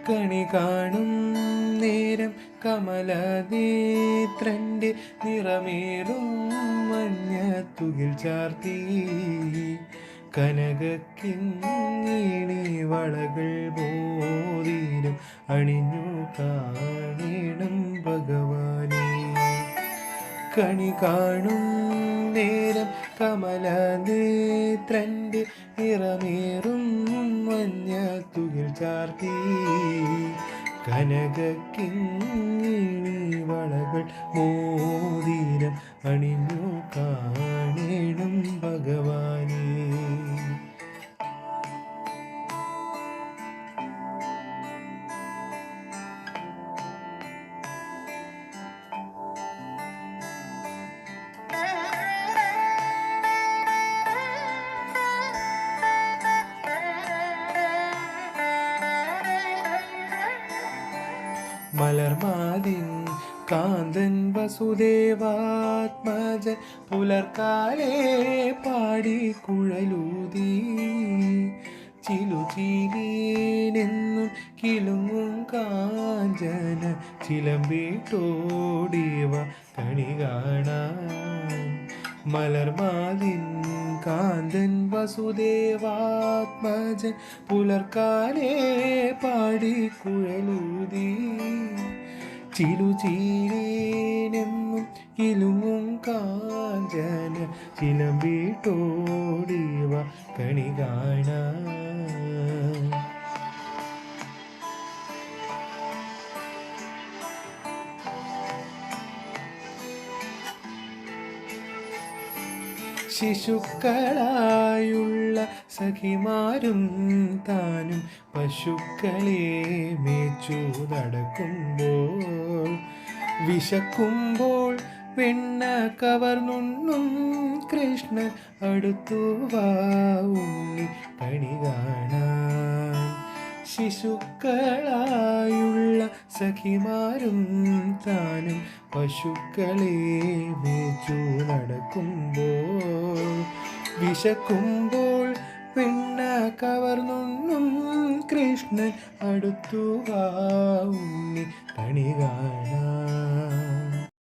കണി കാണും നേരം കമലനേത്രൻ്റെ നിറമേറും മഞ്ഞത്തുകിൽ ചാർത്തി കനകക്കിങ്ങിണി വളകൾ മോതിരം അണിഞ്ഞു കാണണം ഭഗവാനെ. കണി കാണും നേരം കമലനേത്രൻ്റെ നിറമേറും മഞ്ഞത്തുകിൽ ചാർത്തി കനകക്കിങ്ങിണി വളകൾ മോതിരം അണിഞ്ഞു കാണണം ഭഗവാനെ. മലർമാതിൻ കാന്തൻ വസുദേവാത്മജൻ പുലർക്കാലേ പാടി കുഴലൂതി ചിലുചീലീനെന്നും കിലുങ്ങും കാഞ്ചന ചിലമ്പിട്ടോടിവ കണി കാണാൻ. മലർമാതിൻ കാന്തൻ വസുദേവാത്മജൻ പുലർക്കാലേ പാടി കുഴലൂതി ചിലുചീലീനെന്നും കിലുങ്ങും കാഞ്ചന ചിലമ്പിട്ടോടിവ കണി കാണാൻ. ശിശുക്കളായുള്ള സഖിമാരും താനും പശുക്കളെ മേച്ചു നടക്കുമ്പോൾ വിശക്കുമ്പോൾ വെണ്ണ കവർന്നുണ്ണും കൃഷ്ണൻ അടുത്തു വാ ഉണ്ണി കണി കാണാൻ. ശിശുക്കളായുള്ള സഖിമാരും താനും പശുക്കളെ മേച്ചു നടക്കുമ്പോൾ വിശക്കുമ്പോൾ വെണ്ണ കവർന്നുണ്ണും കൃഷ്ണൻ അടുത്തു വാ ഉണ്ണി കണി കാണാൻ.